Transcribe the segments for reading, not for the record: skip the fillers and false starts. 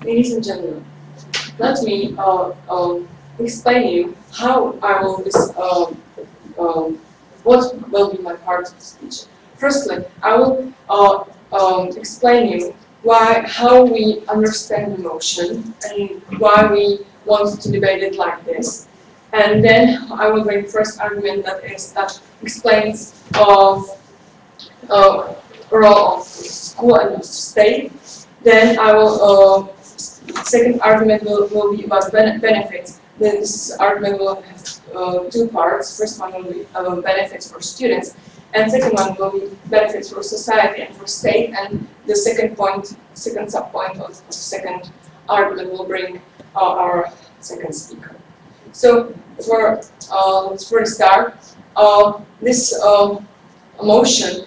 Ladies and gentlemen, let me explain you how I will what will be my part of the speech. Firstly, I will explain you how we understand emotion and why we want to debate it like this. And then I will bring first argument that explains role of school and of state. Then I will second argument will be about benefits. Then this argument will have two parts. First one will be benefits for students, and second one will be benefits for society and for state. And the second sub-point of the second argument will bring our second speaker. So for the start, this emotion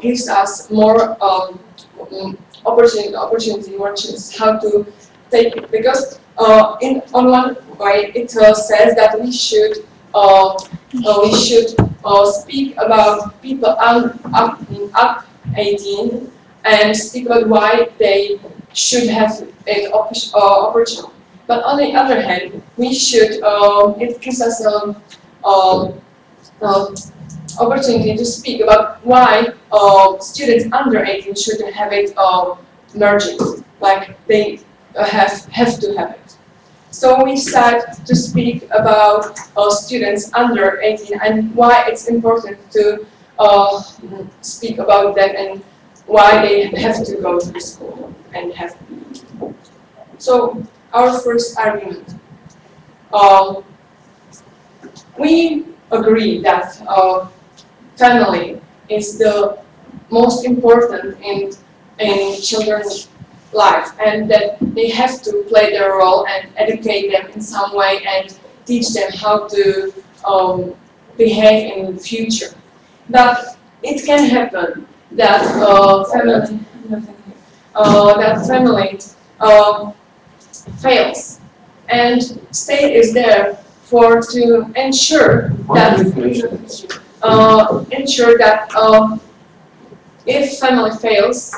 gives us more opportunity how to take it, because on one way it says that we should speak about people up 18 and speak about why they should have an opportunity. But on the other hand, we should it gives us opportunity to speak about why students under 18 should have it merging, like they have to have it. So we start to speak about students under 18 and why it's important to speak about them and why they have to go to school and have to be. So our first argument. We agree that family is the most important in children's life, and that they have to play their role and educate them in some way and teach them how to behave in the future. But it can happen that family fails, and state is there to ensure that if family fails,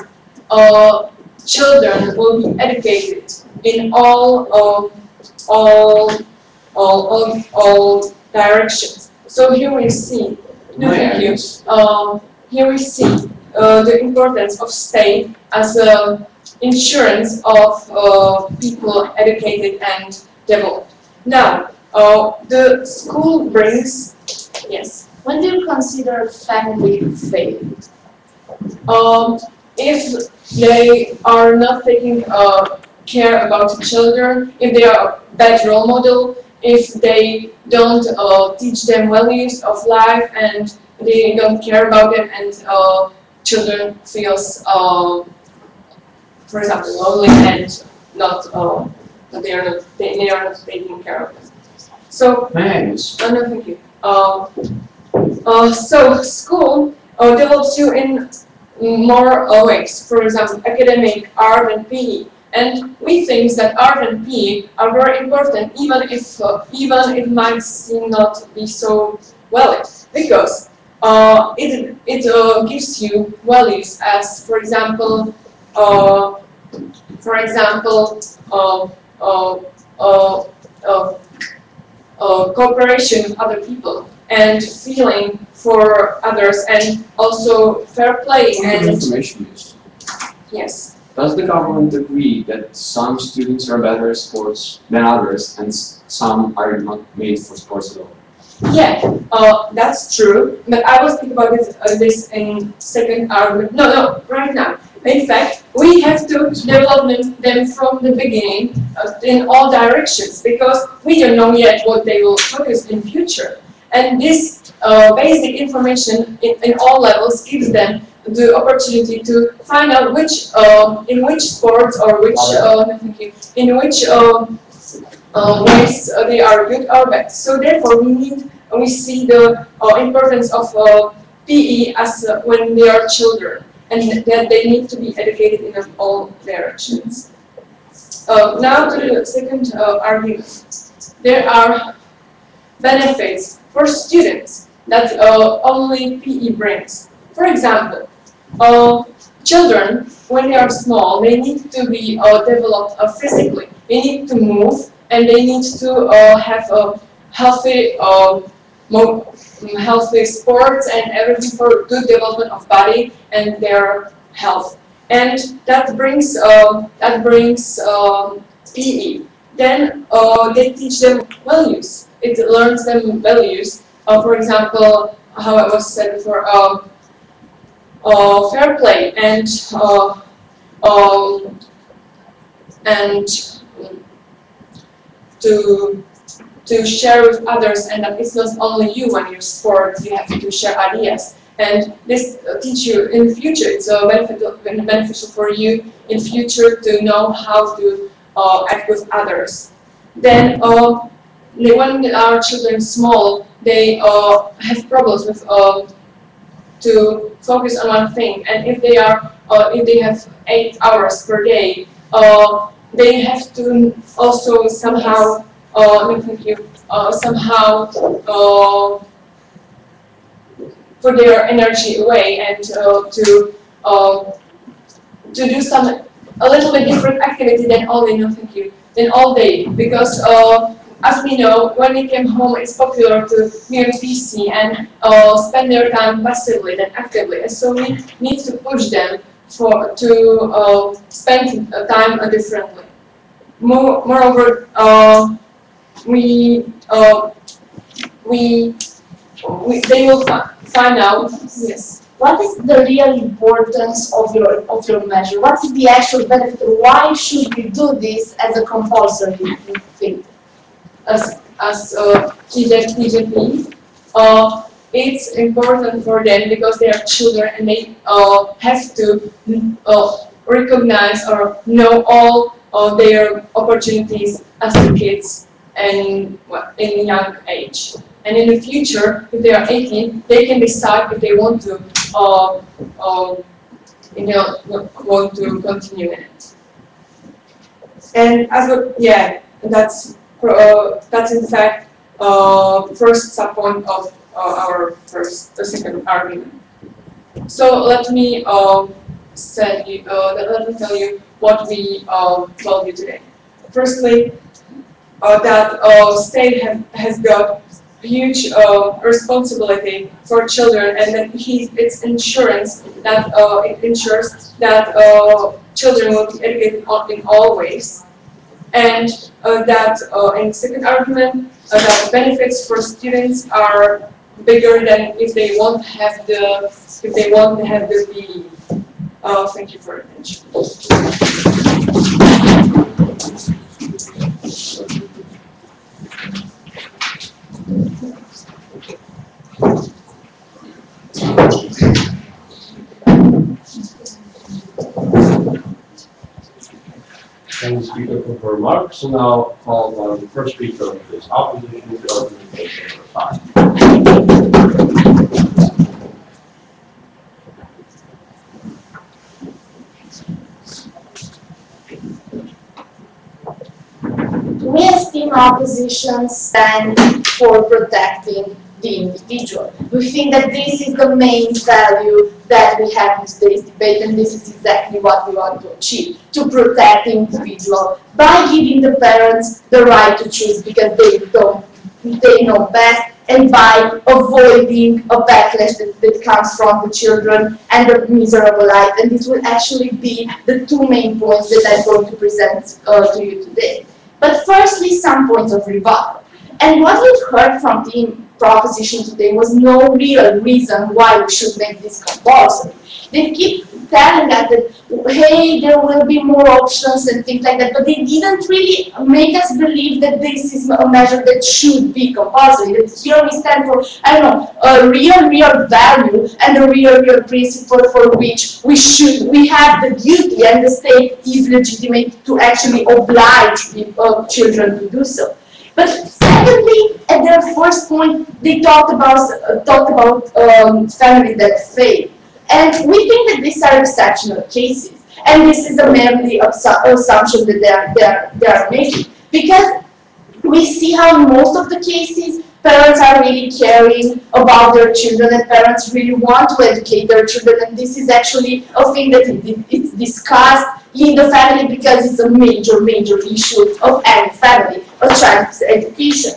children will be educated in all directions. So here we see. No, thank you. Here we see the importance of state as an insurance of people educated and developed. Now, the school brings, yes. When do you consider family failed? If they are not taking care about the children, if they are a bad role model, if they don't teach them values of life and they don't care about them, and children feels, for example, lonely and they are not taking care of them. So, no, thank you. So school develops you in more ways. For example, academic, art, and PE. And we think that art and PE are very important, even if it might seem not to be so valid, because it gives you values as, for example, cooperation with other people and feeling for others, and also fair play and information use. Yes. Does the government agree that some students are better at sports than others, and some are not made for sports at all? Yeah, that's true. But I will speak about this in second argument. No, right now. In fact, we have to develop them from the beginning in all directions, because we don't know yet what they will focus in future. And this basic information in all levels gives them the opportunity to find out in which sports or in which ways they are good or bad. So therefore, we see the importance of PE as when they are children, and that they need to be educated in all directions. Now to the second argument. There are benefits for students that only PE brings. For example, children, when they are small, they need to be developed physically. They need to move, and they need to have a healthy, healthy sports and everything for good development of body and their health. And that brings PE. Then they teach them values. It learns them values. For example, how I was said before, fair play and to share with others, and that it's not only you when you sport, you have to share ideas. And this teach you in the future. It's beneficial for you in future to know how to act with others. Then when our children small, they have problems with to focus on one thing. And if they are if they have 8 hours per day, they have to also somehow somehow put their energy away and to do a little bit different activity than only than all day, because as we know, when we came home, it's popular to be on PC and spend their time passively than actively, and so we need to push them to spend time differently. Moreover, they will find out. Yes. What is the real importance of your measure? What is the actual benefit? Why should we do this as a compulsory thing? As TJP, it's important for them because they are children and they have to recognize or know all their opportunities as kids and in young age. And in the future, if they are 18, they can decide if they want to want to continue in it. And that's in fact first subpoint of our second argument. So let me tell you what we told you today. Firstly, that state has got huge responsibility for children, and that it ensures that children will be educated in all ways, and that in the second argument, that benefits for students are bigger than if they won't have the PE. Thank you for your attention. Thank the speaker for remarks. So now call on the first speaker of this opposition to argumentation number 5. We as team opposition stand for protecting the individual. We think that this is the main value that we have in today's debate, and this is exactly what we want to achieve, to protect the individual by giving the parents the right to choose because they know best, and by avoiding a backlash that comes from the children and the miserable life. And this will actually be the 2 main points that I'm going to present to you today. But firstly, some points of rebuttal. And what we've heard from the proposition today was no real reason why we should make this compulsory. They keep telling us that, hey, there will be more options and things like that, but they didn't really make us believe that this is a measure that should be compulsory. That here we stand for, I don't know, a real value and a real principle for which we have the duty, and the state is legitimate to actually oblige children to do so. But secondly, at their first point, they talked about families that fail. And we think that these are exceptional cases. And this is a merely assumption that they are making. Because we see how in most of the cases, parents are really caring about their children, and parents really want to educate their children, and this is actually a thing that it's discussed in the family because it's a major issue of any family, a child's education.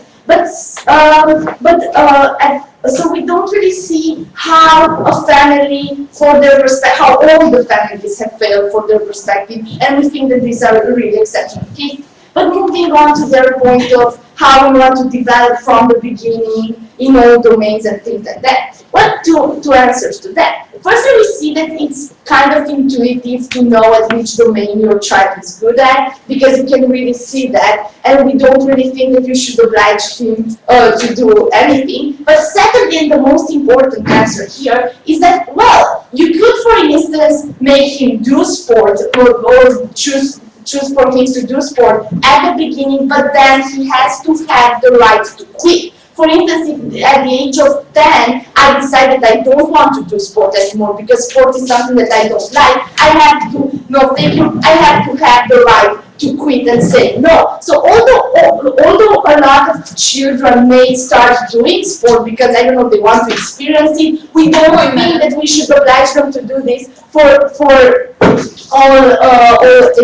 So we don't really see how a family, for their how all the families have failed for their perspective, and we think that these are really exceptional cases. But moving on to their point of how we want to develop from the beginning in all domains and things like that. Well, two answers to that. Firstly, we see that it's kind of intuitive to know at which domain your child is good at, because you can really see that, and we don't really think that you should oblige him to do anything. But secondly, and the most important answer here, is that, well, you could, for instance, make him do sport or choose for him to do sport at the beginning, but then he has to have the right to quit. For instance, if at the age of 10, I decide that I don't want to do sport anymore because sport is something that I don't like, I have to, no thank you, I have to have the right to quit and say no. So although a lot of children may start doing sport because, I don't know, they want to experience it, we don't think that we should oblige them to do this for all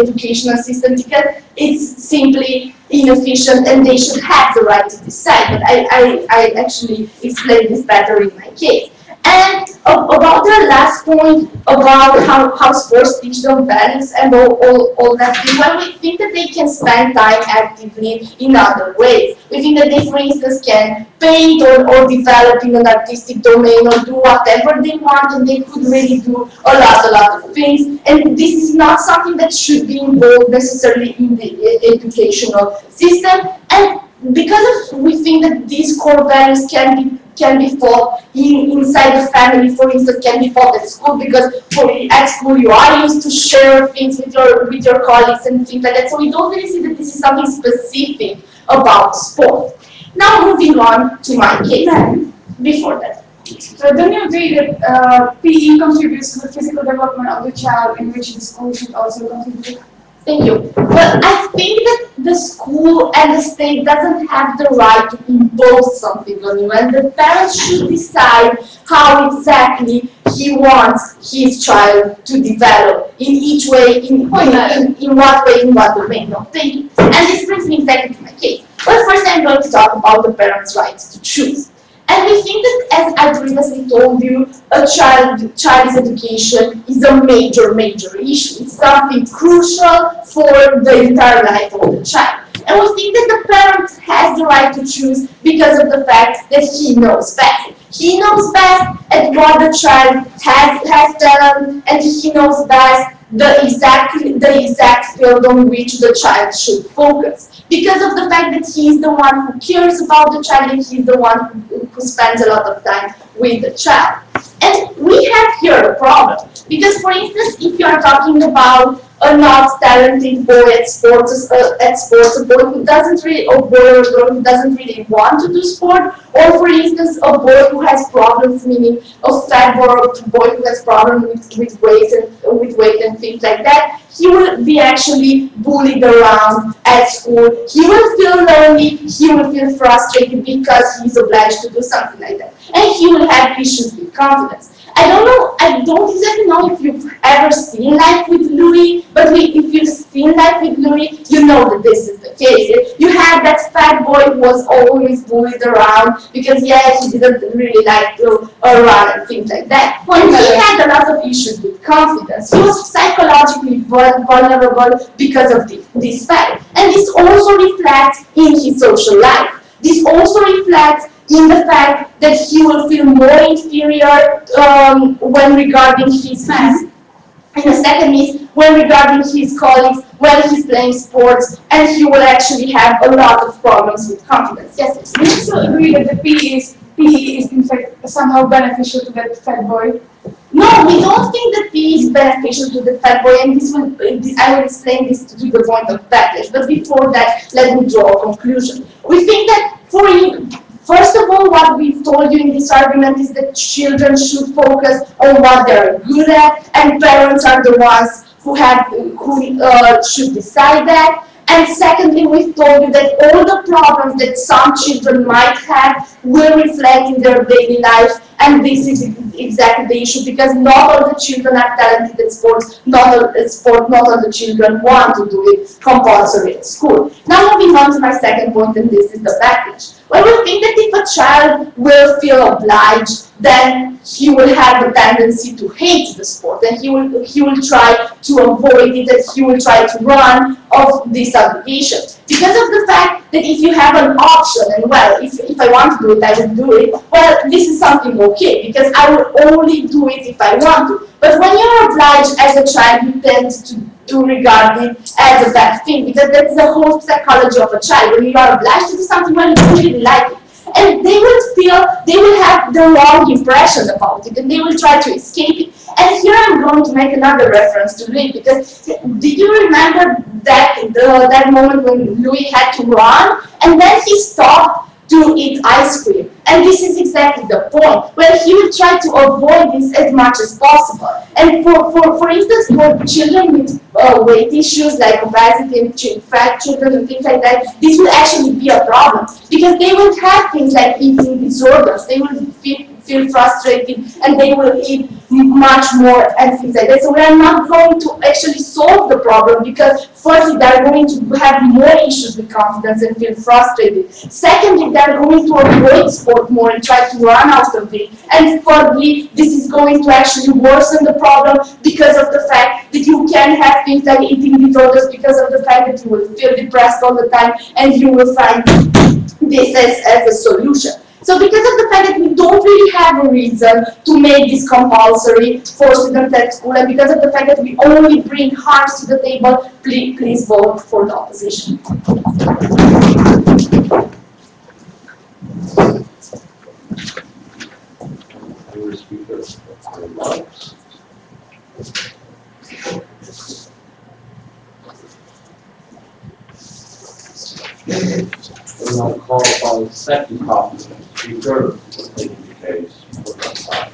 educational systems, because it's simply inefficient and they should have the right to decide. But I actually explained this better in my case. And about the last point about how sports teach them balance and all that thing, well, we think that they can spend time actively in other ways. We think that they, for instance, can paint or develop in an artistic domain or do whatever they want, and they could really do a lot of things. And this is not something that should be involved necessarily in the educational system. And because we think that these core values can be taught inside the family, for instance, can be taught at school, because at school you are used to share things with your colleagues and things like that. So we don't really see that this is something specific about sport. Now moving on to my case. Before that. So don't you agree that PE contributes to the physical development of the child, in which the school should also contribute? Thank you. Well, I think that the school and the state doesn't have the right to impose something on you, and the parents should decide how exactly he wants his child to develop in each way, in what way, in what domain. No, thank you. And this brings me exactly to my case. Well, first I'm going to talk about the parents' rights to choose. And we think that, as I previously told you, a child's education is a major issue. It's something crucial for the entire life of the child. And we think that the parent has the right to choose because of the fact that he knows best. He knows best at what the child has talent, and he knows best the exact field on which the child should focus. Because of the fact that he is the one who cares about the child, and he is the one who spends a lot of time with the child. And we have here a problem, because, for instance, if you are talking about a not talented boy at sports, a boy who doesn't really, a boy or girl who doesn't really want to do sport, or for instance, a boy who has problems, meaning a fat boy or a boy who has problems with weight and things like that, he will be actually bullied around at school. He will feel lonely, he will feel frustrated because he's obliged to do something like that. And he will have issues with confidence. I don't exactly know if you've ever seen Life with Louis, but if you've seen Life with Louis, you know that this is the case. You had that fat boy who was always bullied around because, yeah, he didn't really like to run and things like that. And he had a lot of issues with confidence. He was psychologically vulnerable because of this fact. And this also reflects in his social life. This also reflects in the fact that he will feel more inferior when regarding his past. And the second is when regarding his colleagues, when he's playing sports, and he will actually have a lot of problems with confidence. Yes, Do you still agree that the PE is in fact somehow beneficial to that fat boy? No, we don't think that PE is beneficial to the fat boy, and I will explain this to the point of backlash. But before that, let me draw a conclusion. We think that first of all, what we've told you in this argument is that children should focus on what they're good at, and parents are the ones who should decide that. And secondly, we've told you that all the problems that some children might have will reflect in their daily life, and this is exactly the issue, because not all the children are talented at sports, not all the children want to do it compulsory at school. Now moving on to my second point, and this is the package. Well, we think that if a child will feel obliged, then he will have a tendency to hate the sport, and he will try to avoid it, and he will try to run off this obligation. Because of the fact that if you have an option, and well, if I want to do it, I will do it, well, this is something okay, because I will only do it if I want to. But when you're obliged as a child, you tend to regard it as a bad thing, because that's the whole psychology of a child. When you are obliged to do something, well, you don't really like it. And they will have the wrong impression about it, and they will try to escape it. And here I'm going to make another reference to Louis, because did you remember that moment when Louis had to run, and then he stopped to eat ice cream? And this is exactly the point, where he will try to avoid this as much as possible. And for instance, for children with weight issues like obesity and fat children and things like that, this will actually be a problem, because they will have things like eating disorders. They will feel frustrated, and they will eat much more and things like that. So we are not going to actually solve the problem, because firstly, they are going to have more issues with confidence and feel frustrated. Secondly, they are going to avoid sport more and try to run out of it. And thirdly, this is going to actually worsen the problem, because of the fact that you can have things like eating disorders, because of the fact that you will feel depressed all the time, and you will find this as a solution. So because of the fact that we don't really have a reason to make this compulsory for students at school, and because of the fact that we only bring harms to the table, please vote for the opposition. And I'll call upon the second copy speaker for taking the case for that side.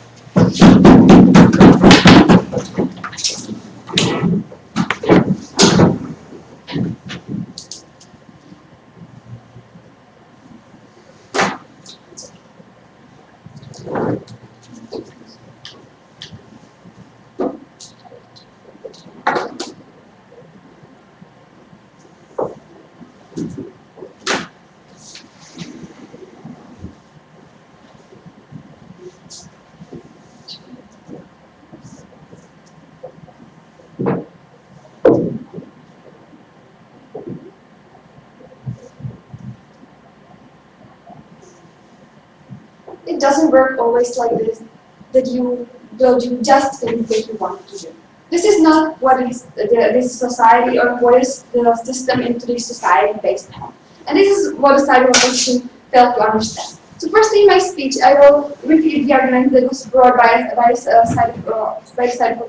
It doesn't work always like this, that you will do just things that you want to do. This is not what is this society, or what is the system in today's society based on. And this is what the side of opposition failed to understand. So firstly, in my speech, I will repeat the argument that was brought by the side of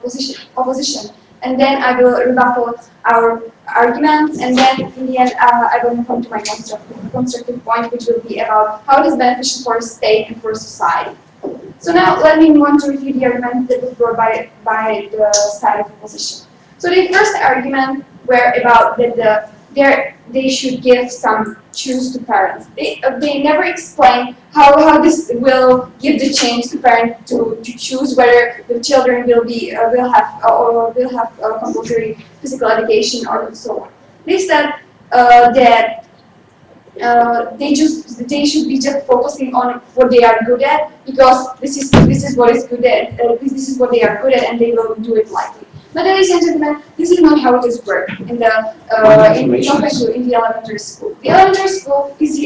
opposition, and then I will rebuttal our arguments, and then in the end, I will come to my constructive point, which will be about how it is beneficial for a state and for society. So now let me move on to review the argument that was brought by the side of opposition. So the first argument were about that they should give some choose to parents. They never explain how this will give the chance to parents to choose whether the children will have compulsory physical education or so on. They said that they should be just focusing on what they are good at, because this is what is good at this is what they are good at, and they will do it likely. But ladies and gentlemen, this is not how it is worked in the elementary school. The elementary school is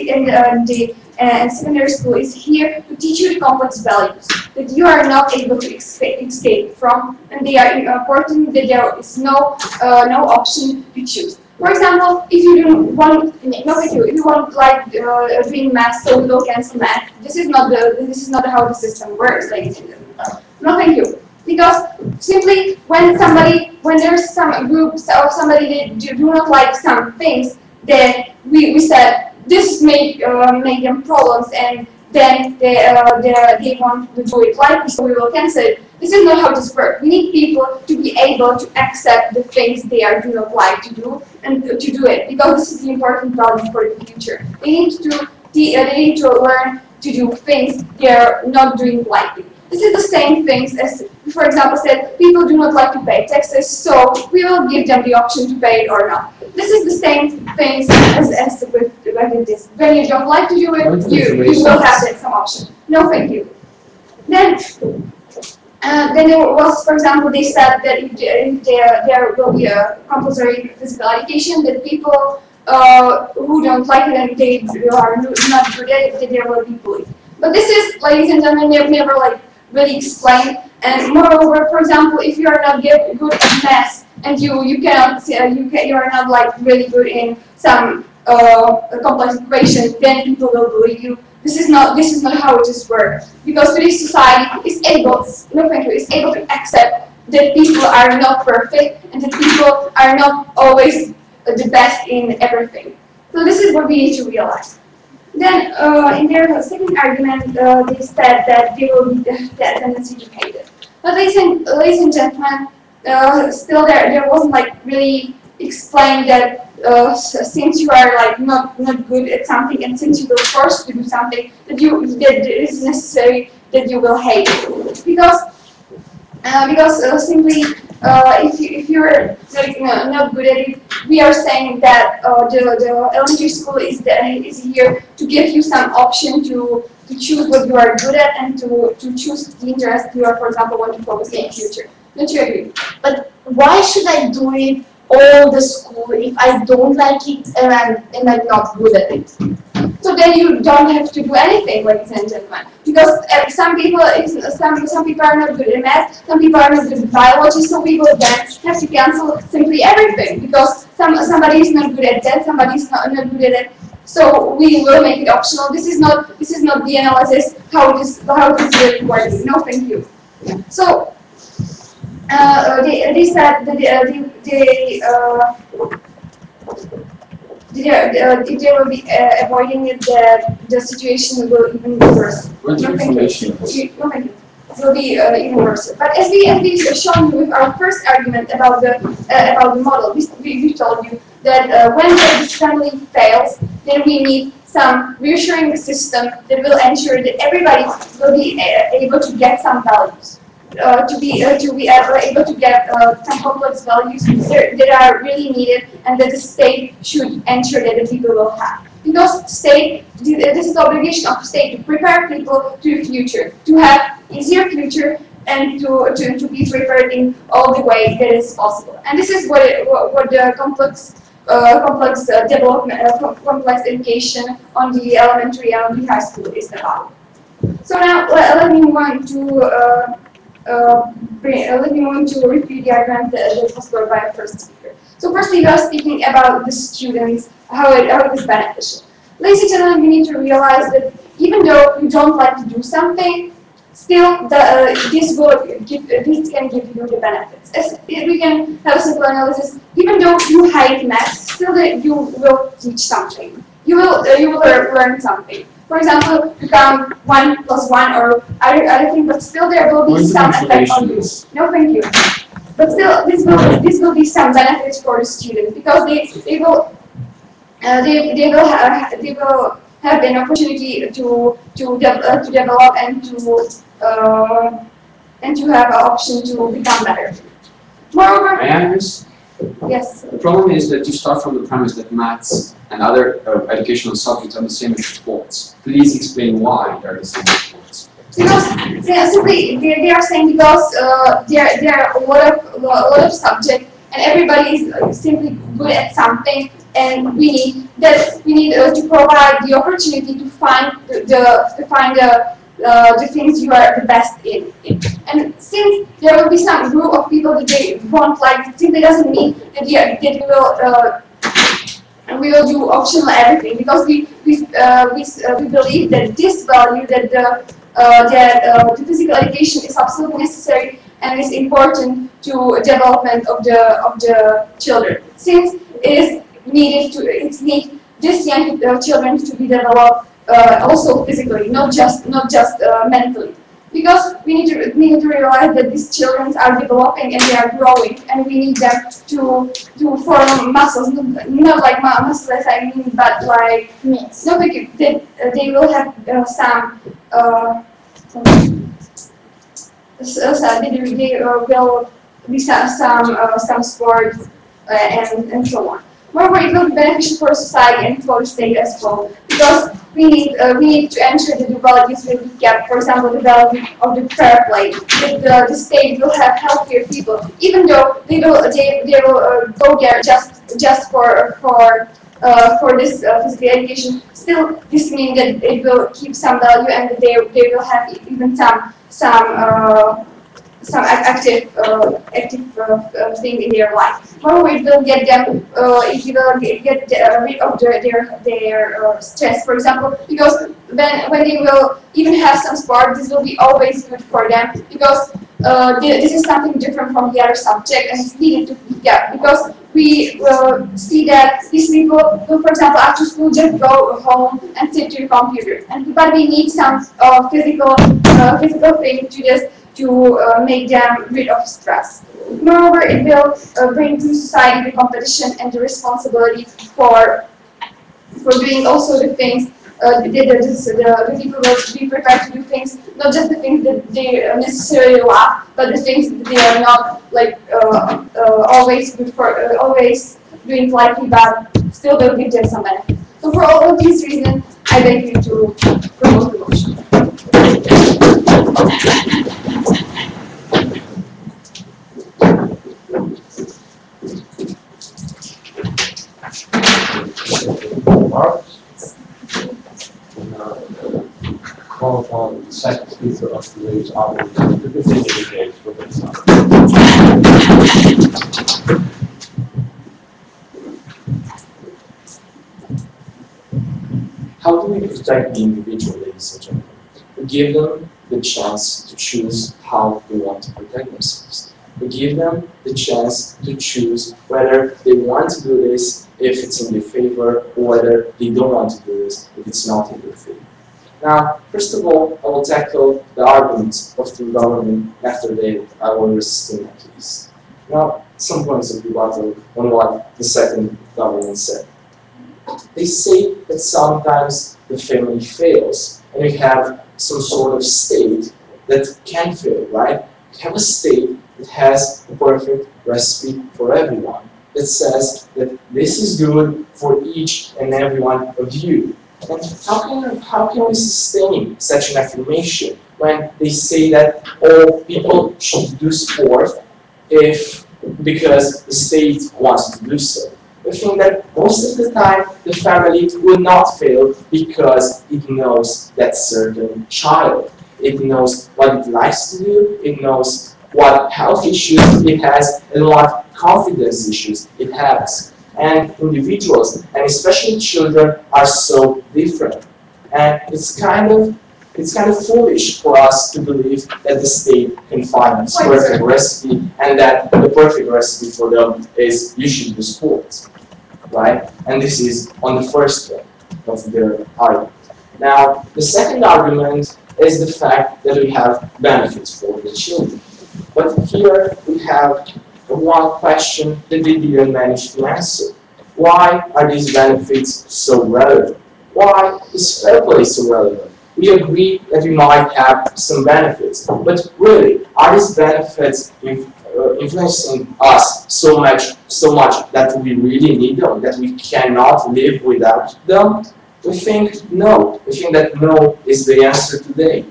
and secondary school is here to teach you the complex values that you are not able to escape from, and they are important, that there is no option to choose. For example, if you don't want, if you want like doing math, so we will cancel math. This is not how the system works, ladies and gentlemen. No, thank you. Because simply when there's some groups of somebody that do not like some things, then we said this make them problems, and then they want to do it lightly, so we will cancel it. This is not how this works. We need people to be able to accept the things they do not like to do and to do it, because this is the important value for the future. They need to learn to do things they are not doing lightly. This is the same things as, for example, said people do not like to pay taxes, so we will give them the option to pay it or not. This is the same things as with this. When you don't like to do it, you will have some option. No, thank you. Then there was, for example, they said that if there will be a compulsory physical education, that people who don't like it and they are not good at it, that there will be bullied. But this is, ladies and gentlemen, never like really explained. And moreover, for example, if you are not good at math and you cannot you are not like really good in some complex equation, then people will bully you. This is not how it is works. Because today's society is able to accept that people are not perfect and that people are not always the best in everything. So this is what we need to realize. Then, in their second argument, they said that they will be tendency educated. But ladies and gentlemen, still there wasn't like really explained that since you are like not good at something, and since you will forced to do something that it is necessary that you will hate it. Because simply if you're like, not good at it, we are saying that the elementary school is here to give you some option to choose what you are good at and to choose the interest you are, for example, want to focus in the future. Don't you agree? But why should I do it all the school if I don't like it and I'm not good at it? So then you don't have to do anything, ladies and gentlemen, because some people are not good at math, some people are not good at biology, so we will then have to cancel simply everything because somebody is not good at that, somebody is not good at it. So we will make it optional. This is not the analysis how it is really working. No, thank you. So they said that if they will be avoiding it, the situation will even be worse. What's the information? No, thank you. It will be even worse. But as we shown you with our first argument about the model, we told you that when this family fails, then we need some reassuring system that will ensure that everybody will be able to get some values. To be able to get some complex values that are really needed and that the state should ensure that the people will have. Because this is the obligation of the state to prepare people to the future, to have easier future and to be prepared in all the way that is possible. And this is what the complex development, complex education on the elementary and on the high school is about. So now let me move on to repeat the argument that was brought by our first speaker. So firstly, we are speaking about the students, how it is beneficial. Ladies and gentlemen, we need to realize that even though you don't like to do something, still this can give you the benefits. As we can have a simple analysis. Even though you hate math, still that you will teach something. You will learn something. For example, you count 1 + 1 or other thing, but still there will be some effect on you. No, thank you. But still, this will be some benefits for the students because they will have an opportunity to develop and to have an option to become better. Moreover, yes. The problem is that you start from the premise that maths and other educational subjects are the same as sports. Please explain why they are the same as sports. Because simply they are saying because there are a lot of subjects and everybody is simply good at something, and we need to provide the opportunity to find the things you are the best in. And since there will be some group of people that they won't like, it simply doesn't mean that we will do optional everything, because we believe that this value, that the physical education is absolutely necessary and is important to development of the children. Since it's needed these young children to be developed also physically, not just mentally. Because we need to realize that these children are developing and they are growing, and we need them to form muscles, not like muscles as I mean, but like means. Not like they will have some. They will be some sport and so on. Moreover, it will be beneficial for society and for the state as well, because we need to ensure that the values will be kept. For example, the value of the fair play, that the state will have healthier people, even though they will go there just for this physical education. Still, this means that it will keep some value, and that they will have even some active thing in their life. Moreover, it will get them, it will get rid of their stress, for example, because when they will even have some sport, this will be always good for them, because this is something different from the other subject, and it's needed to be kept, because we will see that these people will, for example, after school just go home and sit to the computer, but we need some physical thing to make them rid of stress. Moreover, it will bring to society the competition and the responsibility for doing also the things. The people will be prepared to do things, not just the things that they necessarily love, but the things that they are not like always good for, always doing lightly, but still will give them some benefits. So for all of these reasons, I beg you to promote the motion. Remarks? Call upon the second speaker of today's opposition to continue the case with his son. How do we protect the individual, ladies and gentlemen? We give them the chance to choose how they want to protect themselves. We give them the chance to choose whether they want to do this if it's in their favor, or whether they don't want to do this if it's not in their favor. Now, first of all, I will tackle the arguments of the government after I will resist at least. Now, some points of rebuttal on what the second government said. They say that sometimes the family fails, and we have some sort of state that can fail, right? We have a state that has a perfect recipe for everyone, that says that this is good for each and every one of you. And how can we sustain such an affirmation when they say that all people should do sport because the state wants to do so? I think that most of the time the family will not fail because it knows that certain child. It knows what it likes to do, it knows what health issues it has, and what confidence issues it has. And individuals, and especially children, are so different. And it's kind of foolish for us to believe that the state can find this perfect recipe, and that the perfect recipe for them is you should do sports, right? And this is on the first one of their argument. Now, the second argument is the fact that we have benefits for the children. But here we have one question that they didn't manage to answer. Why are these benefits so relevant? Why is fair play so relevant? We agree that we might have some benefits, but really, are these benefits influencing us so much that we really need them, that we cannot live without them? We think no. We think that no is the answer today.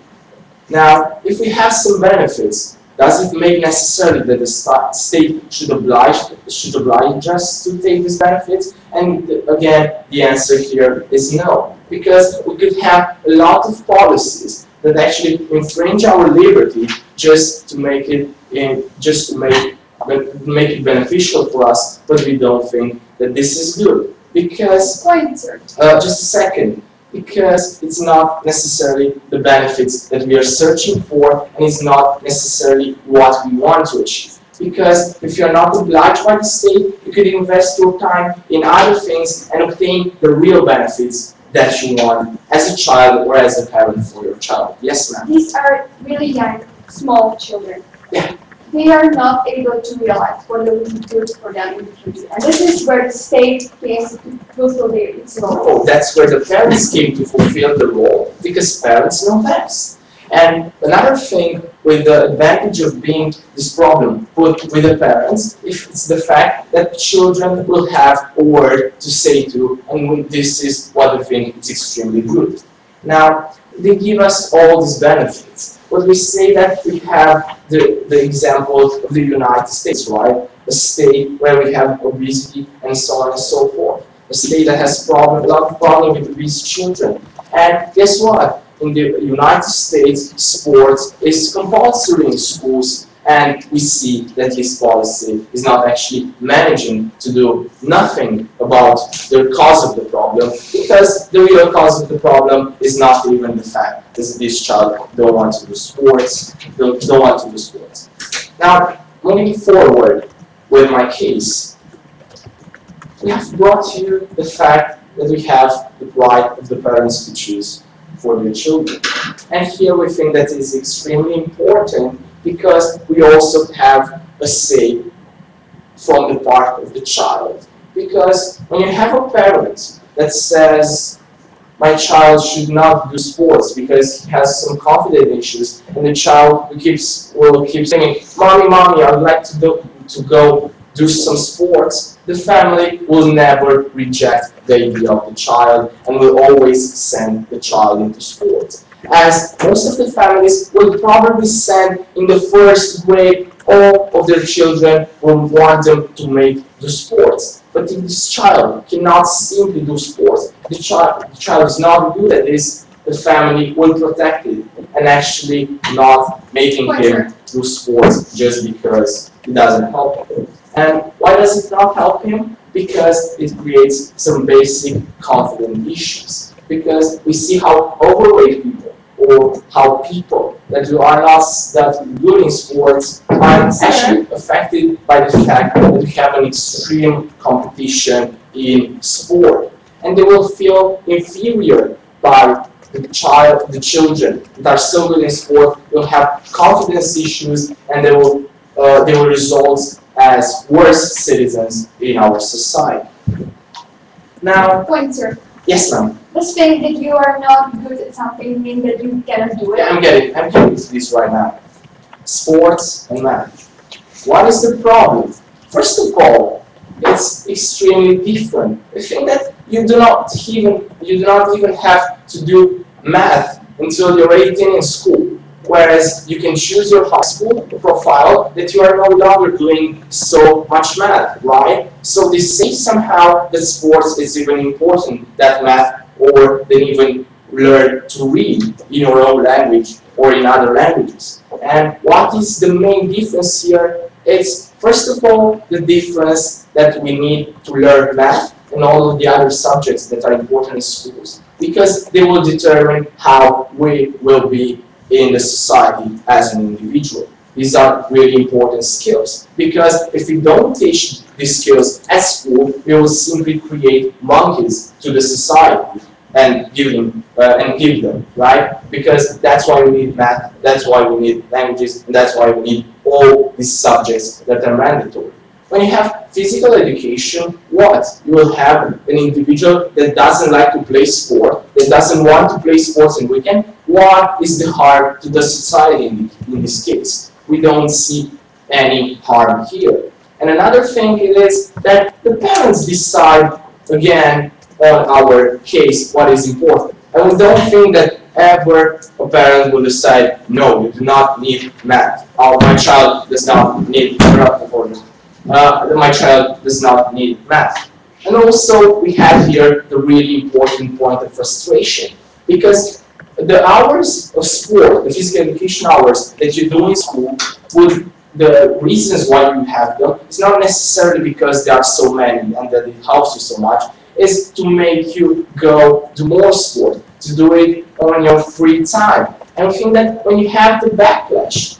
Now, if we have some benefits, does it make necessarily that the state should oblige us to take these benefits? And again, the answer here is no, because we could have a lot of policies that actually infringe our liberty just to make it beneficial for us, but we don't think that this is good. Because just a second. Because it's not necessarily the benefits that we are searching for, and it's not necessarily what we want to achieve. Because if you're not obliged by the state, you could invest your time in other things and obtain the real benefits that you want as a child or as a parent for your child. Yes, ma'am? These are really young, small children. Yeah. They are not able to realize what will be good for them in the future. And this is where the state came to fulfill its role. Oh, that's where the parents came to fulfill the role, because parents know best. And another thing with the advantage of being this problem put with the parents, it's the fact that children will have a word to say to, and this is what I think is extremely good. Now, they give us all these benefits. But we say that we have the example of the United States, right? A state where we have obesity and so on and so forth. A state that has a lot of problem with obese children. And guess what? In the United States, sports is compulsory in schools, and we see that this policy is not actually managing to do nothing about the cause of the problem, because the real cause of the problem is not even the fact that this child don't want to do sports, don't want to do sports. Now, moving forward with my case, we have brought you the fact that we have the right of the parents to choose for their children. And here we think that is extremely important, because we also have a say from the part of the child. Because when you have a parent that says, my child should not do sports because he has some confidence issues, and the child will keep saying, Mommy, Mommy, I would like to go do some sports, the family will never reject the idea of the child and will always send the child into sports. As most of the families will probably send in the first grade, all of their children will want them to make the sports. But if this child cannot simply do sports, the child is not good at this, the family will protect it and actually not making him do sports just because it doesn't help him. And why does it not help him? Because it creates some basic confidence issues. Because we see how overweight people or how people that are not that good in sports are actually affected by the fact that we have an extreme competition in sport. And they will feel inferior by the children that are so good in sport will have confidence issues, and they will result as worse citizens in our society. Now, Pointer. Yes, ma'am. This thing that you are not good at something means that you cannot do it. Yeah, I'm getting to this right now. Sports and math. What is the problem? First of all, it's extremely different. I think that you do not even have to do math until you're 18 in school. Whereas you can choose your high school profile that you are no longer doing so much math, right? So they say somehow that sports is even important than math, or then even learn to read in your own language or in other languages. And what is the main difference here? It's first of all the difference that we need to learn math and all of the other subjects that are important in schools, because they will determine how we will be in the society as an individual. These are really important skills, because if we don't teach these skills at school, we will simply create monkeys to the society and give them, right? Because that's why we need math, that's why we need languages, and that's why we need all these subjects that are mandatory. When you have physical education, what? You will have an individual that doesn't like to play sport, that doesn't want to play sports in weekend. What is the harm to the society in this case? We don't see any harm here. And another thing is that the parents decide, again, on our case, what is important. And we don't think that ever a parent will decide, no, you do not need math. Oh, my child does not need my child does not need math. And also, we have here the really important point of frustration, because the hours of sport, the physical education hours that you do in school, the reasons why you have them, it's not necessarily because there are so many and that it helps you so much, is to make you go do more sport, to do it on your free time. And I think that when you have the backlash,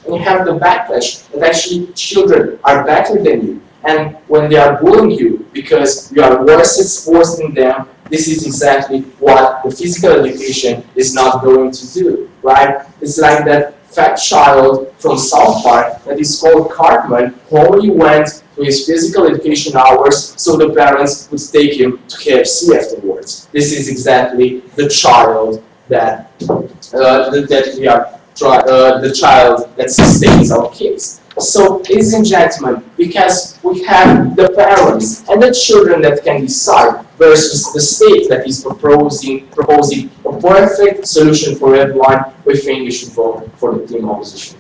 that actually children are better than you, and when they are bullying you because you are worse at sports than them, this is exactly what the physical education is not going to do, right? It's like that fat child from South Park that is called Cartman, who only went to his physical education hours so the parents would take him to KFC afterwards. This is exactly the child that the child that sustains our kids. So, ladies and gentlemen, because we have the parents and the children that can decide versus the state that is proposing a perfect solution for everyone, we think we should vote for the team opposition.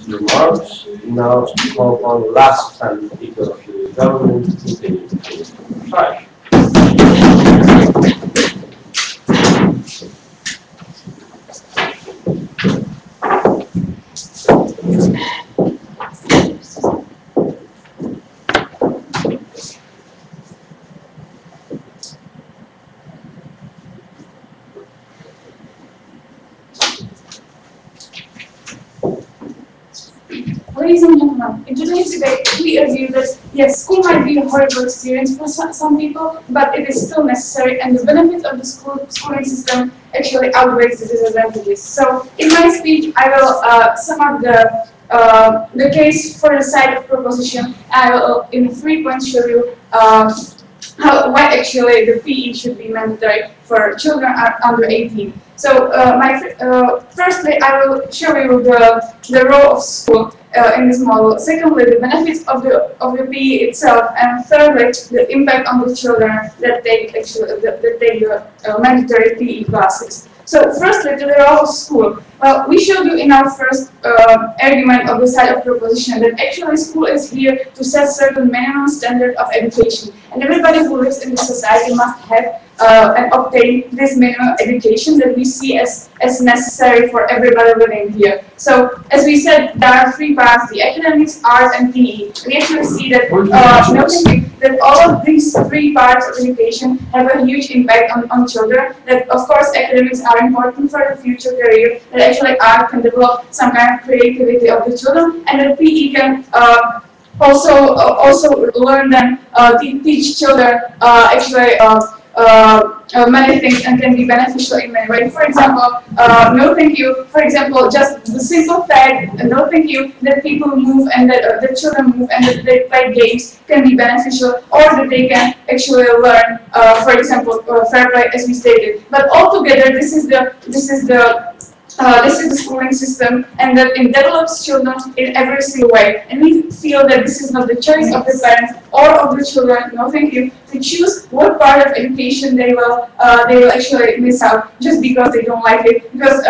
Remarks. Now to call upon the last time speaker of the government to continue. Hi. Ladies and gentlemen, in today's debate, we argue that yes, school might be a horrible experience for some people, but it is still necessary, and the benefits of the schooling system actually outweighs the disadvantages. So, in my speech, I will sum up the case for the side of proposition. I will, in 3 points, show you why actually the PE should be mandatory for children under 18. So, firstly, I will show you the role of school in this model. Secondly, the benefits of the PE itself, and thirdly, the impact on the children that take the mandatory PE classes. So, firstly, to the role of school. Well, we showed you in our first argument of the side of proposition that actually school is here to set certain minimum standard of education, and everybody who lives in the society must have and obtain this minimum education that we see as necessary for everybody living here. So, as we said, there are 3 parts: the academics, art, and PE. We actually see that noticing that all of these 3 parts of education have a huge impact on children. That of course academics are important for the future career. That actually art can develop some kind of creativity of the children, and that PE can also learn them, teach children many things and can be beneficial in many ways. For example, no thank you. For example, just the simple fact, no thank you, that people move and that the children move and that they play games can be beneficial, or that they can actually learn, for example, fair play, as we stated. But altogether, this is the schooling system, and that it develops children in every single way. And we feel that this is not the choice of the parents or of the children, no thank you, to choose what part of education they will actually miss out just because they don't like it. Because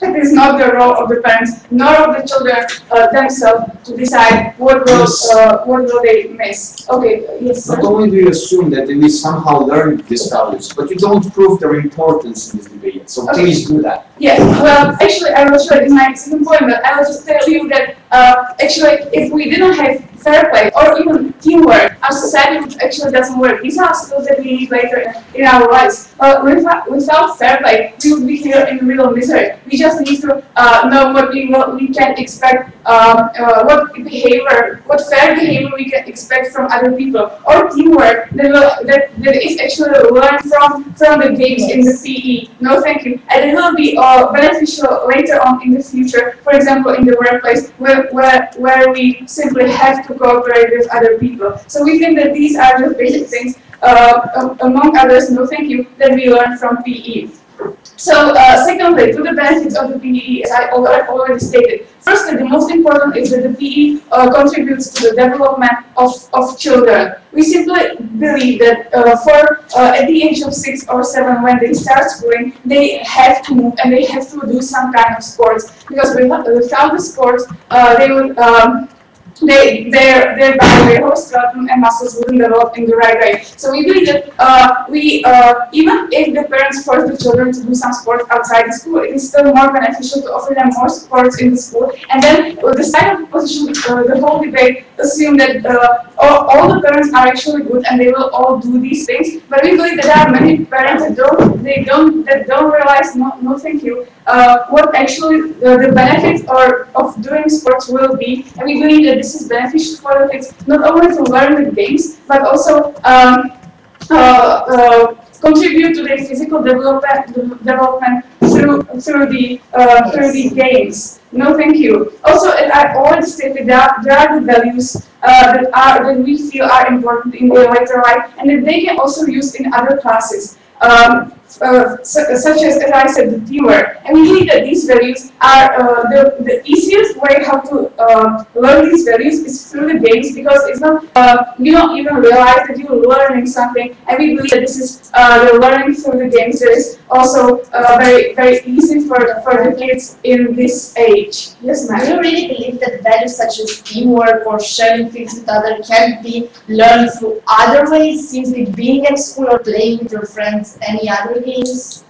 it is not the role of the parents nor of the children themselves to decide what will they miss. Okay, yes, sir. Not only do you assume that they will somehow learn these values, but you don't prove their importance in this debate. So please do that. Yes, well, actually, I will show you in my second point, but I will just tell you that actually, if we didn't have fair play or even teamwork, our society actually doesn't work. These are skills that we need later in our lives. Without fair play, we would be here in real misery. We just need to know what we can expect, what fair behavior we can expect from other people, or teamwork that is actually learned from the games in the PE. No, thank you. And it will be beneficial later on in the future. For example, in the workplace, where we simply have to cooperate with other people. So we think that these are the basic things, among others, no thank you, that we learn from PE. So, secondly, to the benefits of the PE, as I already stated. Firstly, the most important is that the PE contributes to the development of children. We simply believe that at the age of 6 or 7, when they start schooling, they have to move and they have to do some kind of sports, because without the sports, they would their whole skeleton and muscles wouldn't develop in the right way. So we believe that even if the parents force the children to do some sports outside the school, it is still more beneficial to offer them more sports in the school. And then the side of the position, the whole debate assume that all the parents are actually good and they will all do these things. But we believe that there are many parents that don't realize, no thank you, what actually the benefits of doing sports will be. And we believe that this is beneficial for the kids, not only to learn the games, but also contribute to their physical development through the games. No, thank you. Also, as I already stated, there are the values that we feel are important in their later life, and that they can also use in other classes. Such as I said, the teamwork. And we believe that these values are the easiest way how to learn these values is through the games, because it's not you don't even realize that you're learning something. And we believe that this is the learning through the games that is also very easy for the kids in this age. Yes, ma'am. Do you really believe that values such as teamwork or sharing things with others can be learned through other ways, simply being at school or playing with your friends, any other games?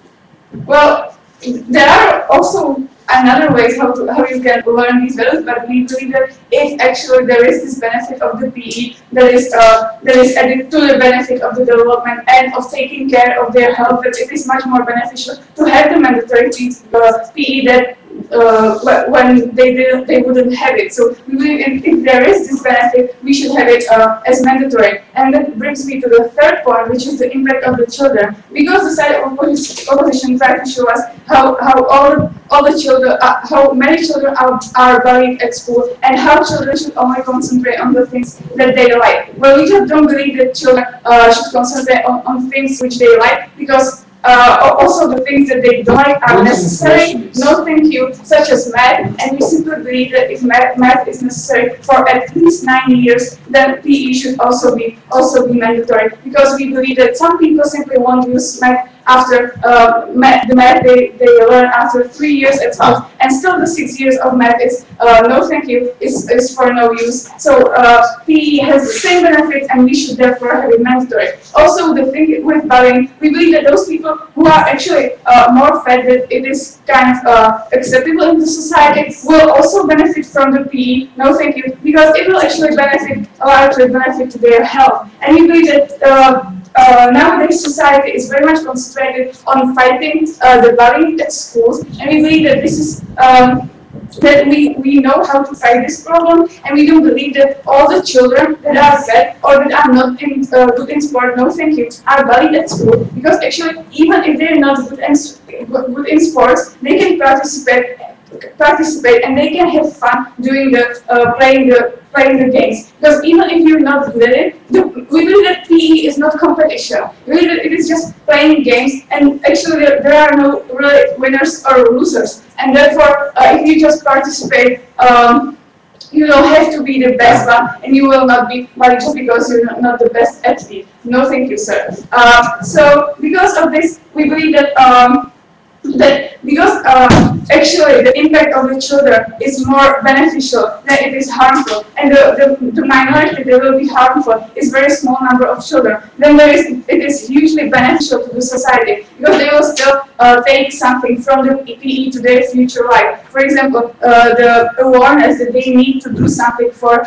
Well, there are also another ways how you can learn these values, but we believe that if actually there is this benefit of the PE that is added to the benefit of the development and of taking care of their health, that it is much more beneficial to have the mandatory PE that when they wouldn't have it. So we believe if there is this benefit, we should have it as mandatory. And that brings me to the third point, which is the impact of the children. Because the side of opposition tried to show us how all the children, how many children are valued at school, and how children should only concentrate on the things that they like. Well, we just don't believe that children should concentrate on things which they like, because also the things that they don't like are necessary, no thank you, such as math, and we simply believe that if math is necessary for at least 9 years, then PE should also be mandatory, because we believe that some people simply won't use math after the math they learn after 3 years at school, and still the 6 years of math is no thank you, is for no use. So PE has the same benefits, and we should therefore have it mandatory. Also, the thing with bullying, we believe that those people who are actually more fed, that it is kind of acceptable in the society, will also benefit from the PE. No thank you, because it will actually allow to benefit to their health. And we believe that nowadays society is very much concentrated on fighting the bullying at schools, and we believe that this is that we know how to fight this problem, and we don't believe that all the children that are fed or that are not good in sport, no thank you, are bullied at school, because actually even if they're not good in sports, they can participate and they can have fun doing playing the games. Because even if you're not good at it, we believe that PE is not competition. We believe that it is just playing games, and actually there are no really winners or losers. And therefore, if you just participate, you don't have to be the best one, and you will not be bullied just because you're not the best athlete. No, thank you, sir. So because of this, we believe that because actually the impact of the children is more beneficial than it is harmful, and the minority that will be harmful is very small number of children, then it is hugely beneficial to the society, because they will still take something from the PE to their future life. For example, the awareness that they need to do something for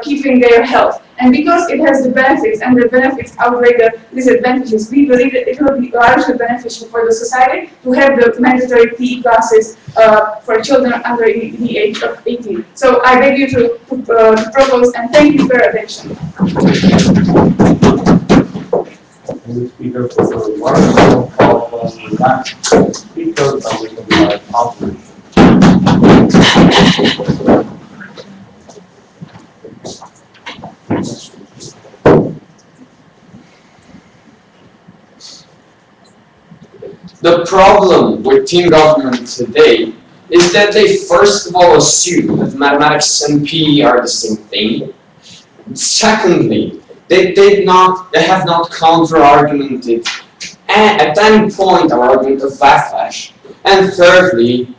keeping their health. And because it has the benefits, and the benefits outweigh the disadvantages, we believe that it will be largely beneficial for the society to have the mandatory PE classes for children under the age of 18. So I beg you to propose, and thank you for your attention. Any speaker for the remarks, so call on the last speaker, and we can be like opposition. The problem with team government today is that they first of all assume that mathematics and PE are the same thing. Secondly, they have not counter-argumented at any point our argument of backlash. And thirdly,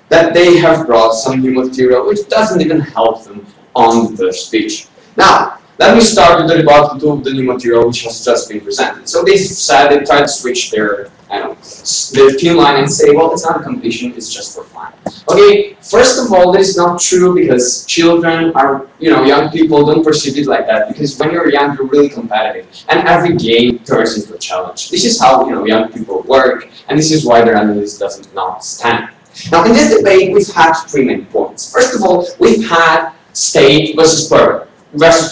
that they have brought some new material which doesn't even help them on the speech. Now, let me start with the rebuttal to the new material which has just been presented. So they said they tried to switch their, their thin line and say, well, it's not a competition, it's just for fun. Okay, first of all, this is not true because children are, young people don't perceive it like that because when you're young, you're really competitive and every game turns into a challenge. This is how, young people work and this is why their analysis does not stand. Now, in this debate, we've had 3 main points. First of all, we've had state versus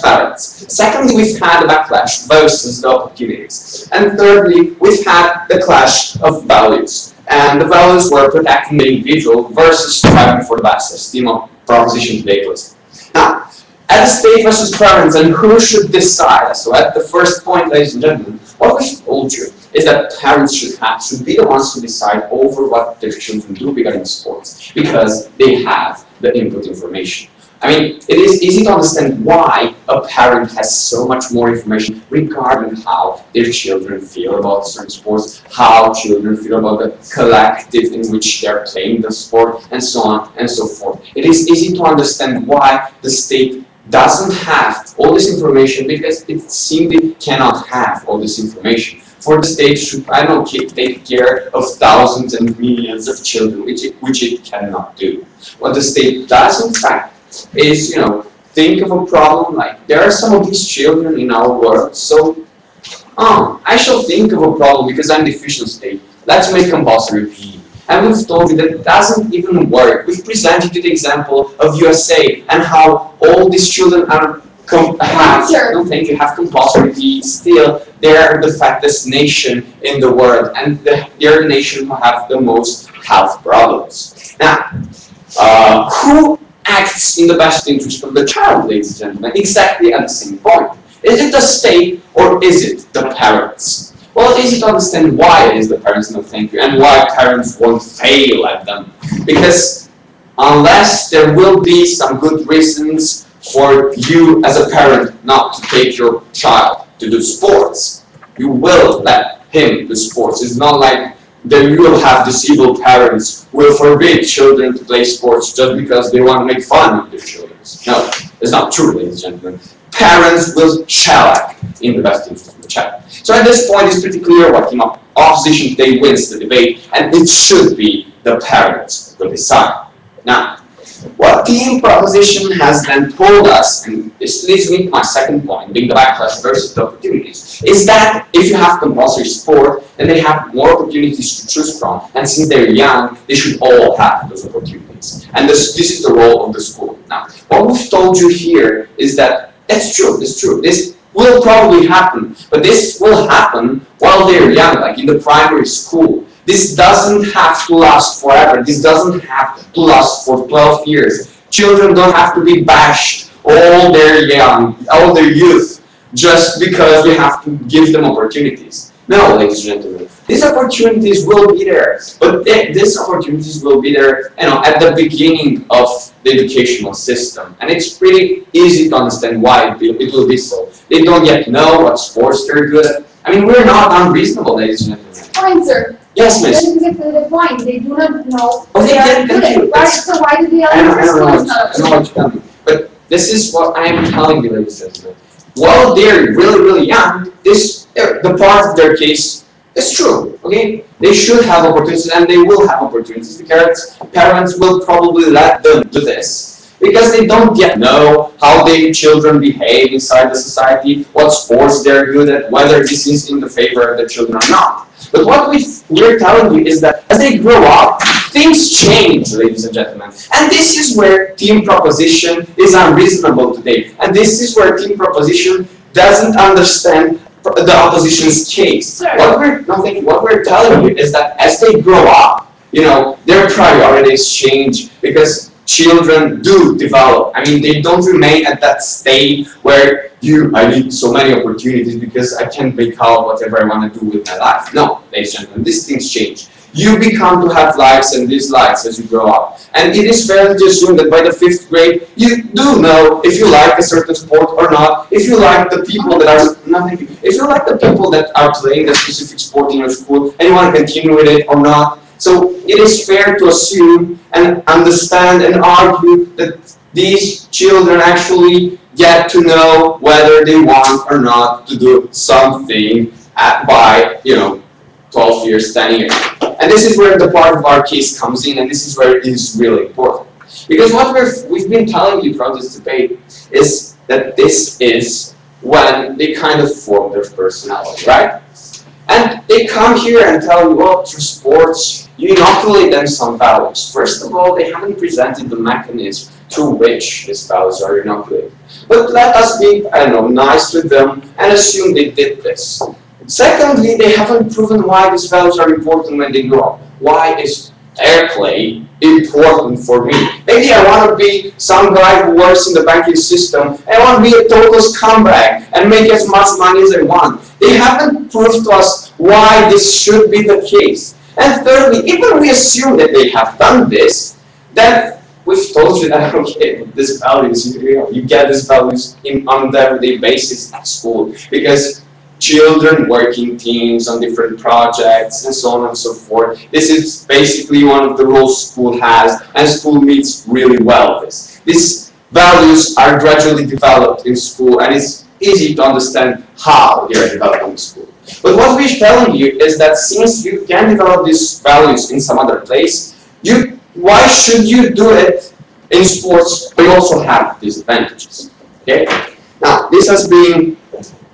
parents. Secondly, we've had a backlash versus the opportunities. And thirdly, we've had the clash of values. And the values were protecting the individual versus striving for the best, as the proposition today was. Now, at the state versus parents and who should decide. So at the first point, ladies and gentlemen, what we told you is that parents should be the ones to decide over what their children do regarding sports because they have the input information. I mean, it is easy to understand why a parent has so much more information regarding how their children feel about certain sports, how children feel about the collective in which they're playing the sport, and so on and so forth. It is easy to understand why the state doesn't have all this information because it simply cannot have all this information. For the state should, take care of thousands and millions of children, which it cannot do. What the state does, in fact, is, think of a problem like, there are some of these children in our world, so, I shall think of a problem because I'm the efficient state. Let's make compulsory PE. And we've told you that it doesn't even work. We've presented you the example of USA and how all these children are have compulsory PE. Still, they are the fattest nation in the world, and they're a nation who have the most health problems. Now, who acts in the best interest of the child, ladies and gentlemen, exactly at the same point? Is it the state or is it the parents? Well, it's easy to understand why it is the parents, no thank you, and why parents won't fail at them. Because unless there will be some good reasons for you as a parent not to take your child to do sports, you will let him do sports. It's not like then you will have disabled parents who will forbid children to play sports just because they want to make fun of their children. No, it's not true, ladies and gentlemen. Parents shall act in the best interest of the child. So at this point, it's pretty clear what opposition today wins the debate, and it should be the parents who decide. Now, what team proposition has then told us, and this leads me to my second point, being the backlash versus the opportunities, is that if you have compulsory sport, then they have more opportunities to choose from, and since they're young, they should all have those opportunities. And this is the role of the school. Now, what we've told you here is that it's true. This will probably happen, but this will happen while they're young, like in the primary school. This doesn't have to last forever. This doesn't have to last for 12 years. Children don't have to be bashed all their youth, just because we have to give them opportunities. No, ladies and gentlemen, these opportunities will be there, but these opportunities will be there, at the beginning of the educational system, and it's pretty easy to understand why it will be so. They don't yet know what sports they're good at. I mean, we're not unreasonable, ladies and gentlemen. Fine, sir. Yes, miss. That's exactly the point. They do not know. Okay, thank you. So why do they I know what allow you're telling me. But this is what I am telling you, ladies and gentlemen. While they're really, really young, the part of their case is true. Okay? They should have opportunities, and they will have opportunities. The parents will probably let them do this, because they don't yet know how their children behave inside the society, what sports they're good at, whether this is in the favor of the children or not. But what we're telling you is that as they grow up, things change, ladies and gentlemen. And this is where team proposition is unreasonable today. And this is where team proposition doesn't understand the opposition's case. What we're telling you is that as they grow up, their priorities change, because children do develop. I mean, they don't remain at that state where I need so many opportunities because I can't make out whatever I want to do with my life. No, ladies and gentlemen, these things change. You become to have likes and dislikes as you grow up. And it is fair to assume that by the 5th grade, you do know if you like a certain sport or not, if you like the people that are playing a specific sport in your school and you want to continue with it or not. So it is fair to assume and understand and argue that these children actually get to know whether they want or not to do something by 12 years, 10 years. And this is where the part of our case comes in, and this is where it is really important. Because what we've been telling you throughout this debate is that this is when they kind of form their personality, right? And they come here and tell you, well, through sports, you inoculate them some values. First of all, they haven't presented the mechanism through which these values are inoculated. But let us be, nice with them and assume they did this. Secondly, they haven't proven why these values are important when they grow up. Why is airplay important for me? Maybe I want to be some guy who works in the banking system and I want to be a total scumbag and make as much money as I want. They haven't proved to us why this should be the case. And thirdly, even we assume that they have done this, then we've told you that, okay, these values, you get these values on an everyday basis at school, because children work in teams on different projects and so on and so forth. This is basically one of the roles school has, and school meets really well this. These values are gradually developed in school, and it's easy to understand how they are developed in school. But what we're telling you is that since you can develop these values in some other place, why should you do it in sports but you also have these advantages? Okay? Now, this has been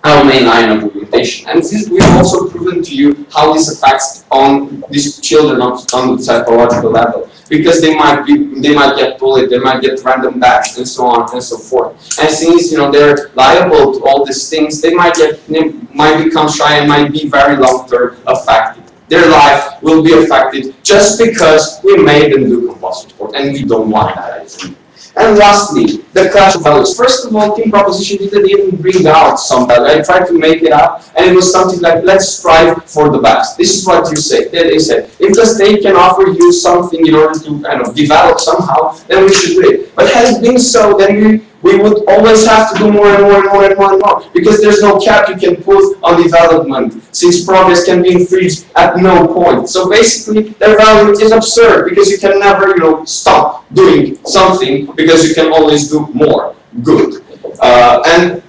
our main line of argumentation, and we've also proven to you how this affects on these children on the psychological level, because they might get bullied, they might get random bashed, and so on and so forth. And since they're liable to all these things, they might become shy and might be very long-term affected. Their life will be affected just because we made them do compulsory sport, and we don't want that, I think. And lastly, the clash of values. First of all, team proposition didn't even bring out some value. I tried to make it up, and it was something like, let's strive for the best. This is what you say. They said, if the state can offer you something in order to develop somehow, then we should do it. But had it been so, then we would always have to do more and more and more and more and more, because there's no cap you can put on development, since progress can be infringed at no point. So basically, their value is absurd, because you can never, stop doing something, because you can always do more good. And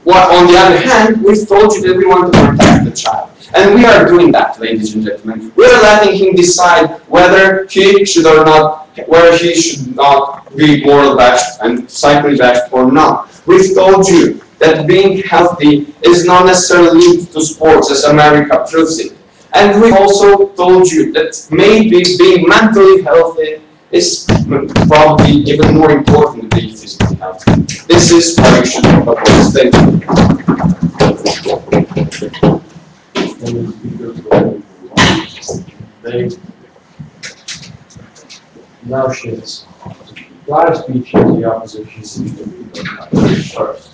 on the other hand, we've told you that we want to protect the child. And we are doing that, ladies and gentlemen. We are letting him decide whether he should or not, whether he should not be moral bashed and psychically bashed or not. We've told you that being healthy is not necessarily linked to sports, as America proves it. And we've also told you that maybe being mentally healthy is probably even more important than being physically healthy. This is how you should propose. Thank you. Now shifts. Live speech is the opposition seems to be first.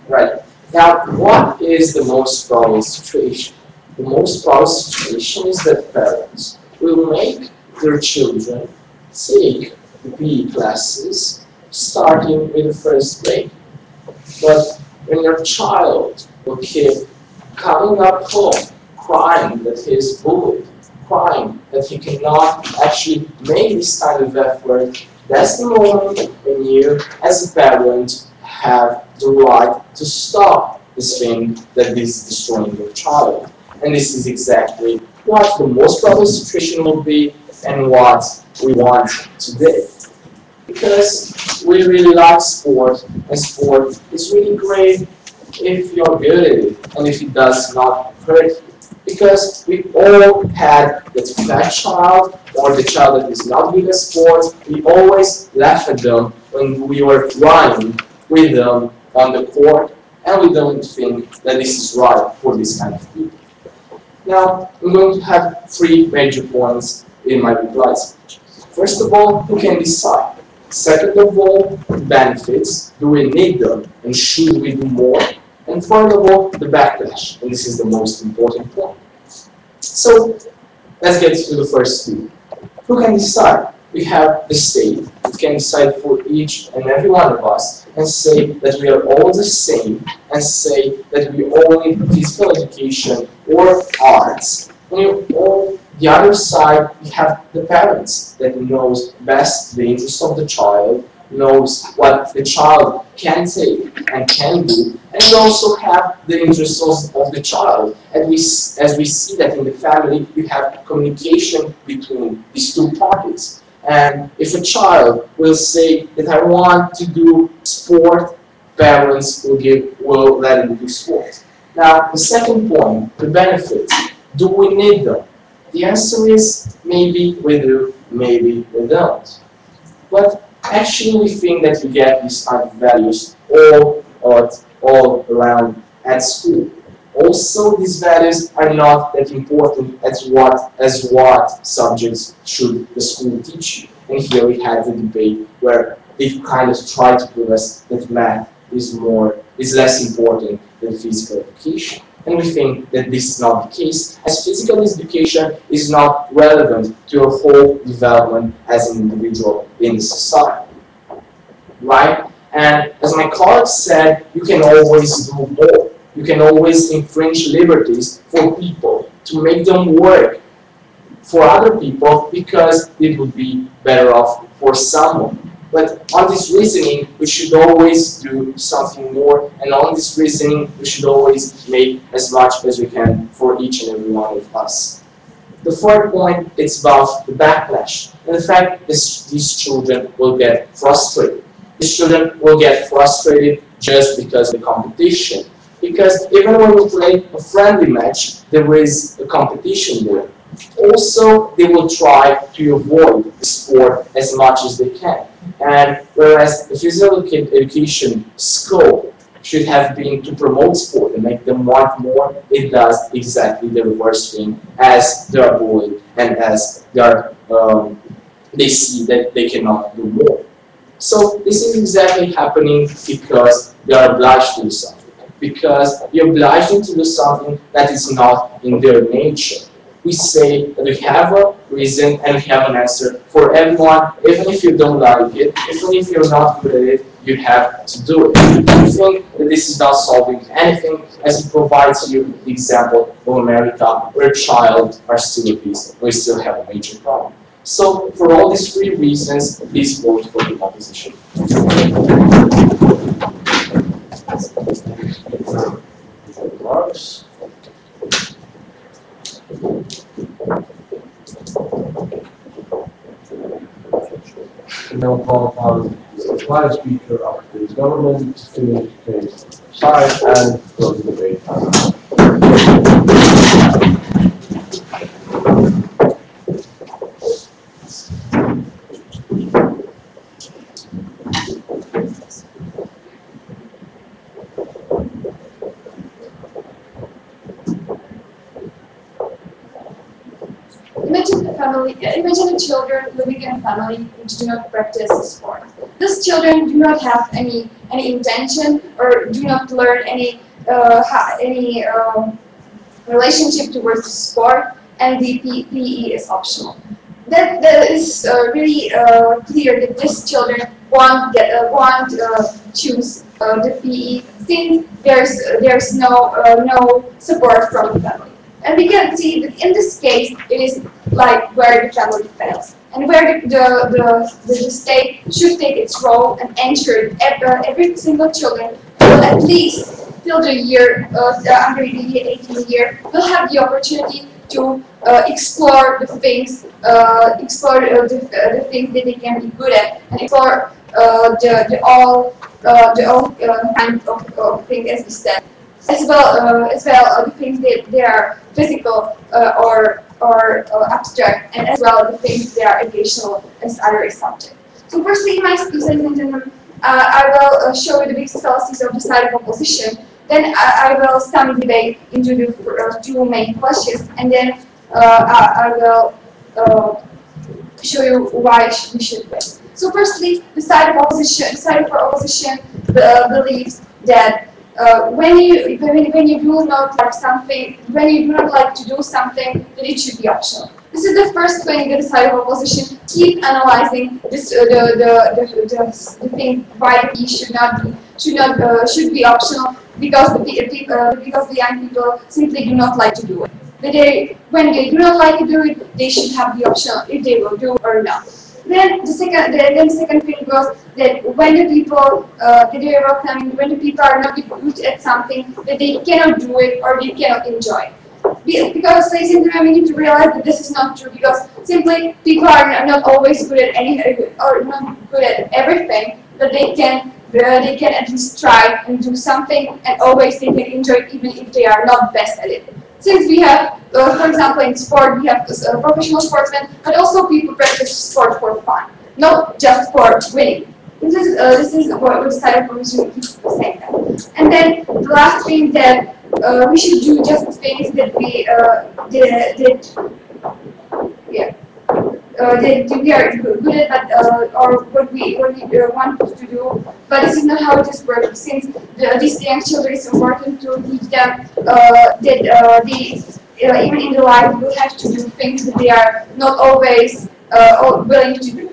Right. Now, what is the most probable situation? The most probable situation is that parents will make their children take the PE classes starting with the first grade. But when your child or kid coming up home crying that he is bullied, crying that he cannot actually make this kind of effort, that's the moment when you, as a parent, have the right to stop this thing that is destroying your child. And this is exactly what the most probable situation will be and what we want today. Because we really like sport, and sport is really great if you're good at it and if it does not hurt you. Because we all had that fat child or the child that is not good at sports. We always laugh at them when we were running with them on the court, and we don't think that this is right for this kind of people. Now, I'm going to have three major points in my reply speech. First of all, who can decide? Second of all, benefits. Do we need them, and should we do more? And third of all, the backlash, and this is the most important point. So, let's get to the first two. Who can decide? We have the state that can decide for each and every one of us and say that we are all the same, and say that we all need physical education or arts, and you all the other side, we have the parents that knows best the interest of the child, knows what the child can take and can do, and we also have the interests of the child. And as we see that in the family, we have communication between these two parties. And if a child will say that I want to do sport, parents will let him do sport. Now, the second point, the benefits. Do we need them? The answer is maybe we do, maybe we don't. But actually, we think that we get these kind of values all around at school. Also, these values are not that important as what subjects should the school teach you. And here we had the debate where they kind of try to prove us that math is less important than physical education. And we think that this is not the case, as physical education is not relevant to your whole development as an individual in the society. Right? And as my colleague said, you can always do more. You can always infringe liberties for people to make them work for other people because it would be better off for someone. But on this reasoning, we should always do something more, and on this reasoning, we should always make as much as we can for each and every one of us. The third point is about the backlash, and the fact that these children will get frustrated. These children will get frustrated just because of the competition. Because even when we play a friendly match, there is a competition there. Also, they will try to avoid the sport as much as they can. And whereas the physical education scope should have been to promote sport and make them want more, it does exactly the reverse thing as they are bullied and as they see that they cannot do more. So this is exactly happening because they are obliged to do something. Because you're obliged to do something that is not in their nature. We say that we have a reason and we have an answer for everyone, even if you don't like it, even if you're not good at it, you have to do it. I think that this is not solving anything, as it provides you the example of America, where child are still obese, we still have a major problem. So, for all these three reasons, please vote for the opposition. Remarks. And now call upon the Vice Speaker of the government to take side and close the debate. Imagine the children living in a family which do not practice sport. These children do not have any intention or do not learn any relationship towards the sport, and the PE is optional. That is really clear that these children won't choose the PE since there's no support from the family. And we can see that in this case, it is like where the family fails, and where the state should take its role and ensure that every single children will at least till the year under the 18 year will have the opportunity to explore the things, the things that they can be good at, and explore all kinds of things, as we said. As well, the things that they are physical or abstract, and as well the things that are educational as other subjects. So firstly, in my speech, ladies and gentlemen, I will show you the big fallacies of the side of opposition. Then I will sum the debate into the two main questions, and then I will show you why we should win. So firstly, the side of opposition believes that when you do not like something, when you do not like to do something, then it should be optional. This is the first thing that the side of opposition keep analyzing this the thing why the PE should be optional, because the young people simply do not like to do it. when they do not like to do it, they should have the option if they will do or not. Then the second thing was that when the people when the people are not good at something, that they cannot do it or they cannot enjoy. Because ladies and gentlemen, we need to realize that this is not true, because simply people are not always good at or not good at everything, but they can at least try and do something, and always they can enjoy it even if they are not best at it. Since we have, for example, in sport, we have professional sportsmen, but also people practice sport for fun, not just for winning. This is what the side of commission keeps saying that. And then the last thing that we should do just things that we that we are good at, or what we want to do. But this is not how it is working. Since these young children, it's important to teach them that even in the life will have to do things that they are not always willing to do.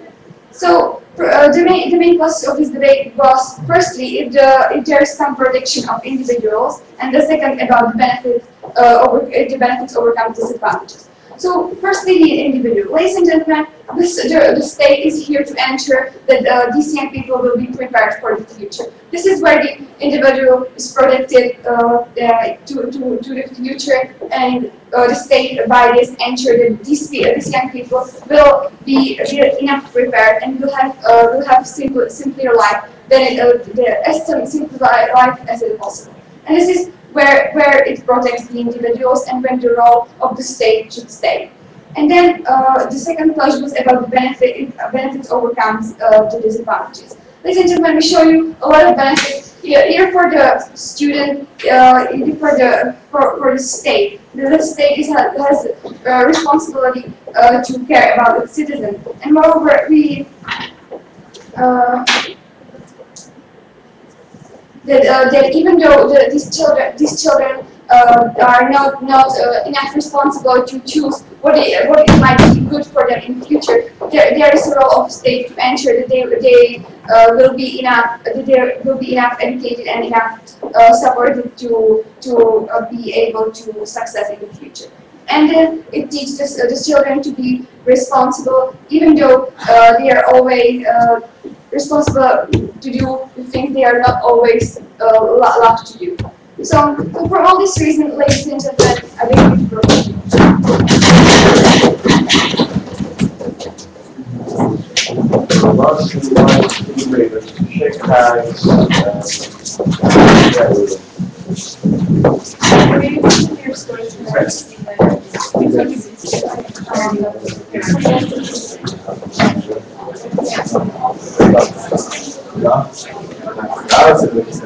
So the main plus of this debate was, firstly, if there is some protection of individuals, and the second about the benefits if the benefits overcome disadvantages. So firstly, the individual. Ladies and gentlemen, the state is here to ensure that these young people will be prepared for the future. This is where the individual is protected to the future, and the state by this ensure that these young people will be enough prepared and will have simpler life than as simple life as it possible. And this is where it protects the individuals and when the role of the state should stay. And then the second plus was about the benefits overcomes the disadvantages. Ladies and gentlemen, we show you a lot of benefits here for the student, either for the state. The state has a responsibility to care about its citizens, and moreover, we. That even though these children are not enough responsible to choose what it might be good for them in the future, there is a role of the state to ensure that they will be enough educated and enough supported to be able to success in the future. And then it teaches the children to be responsible, even though they are always responsible to do the things they are not always allowed to do. So for all these reasons, ladies and gentlemen, I beg you to proceed. Shake hands. Ja, das ist wirklich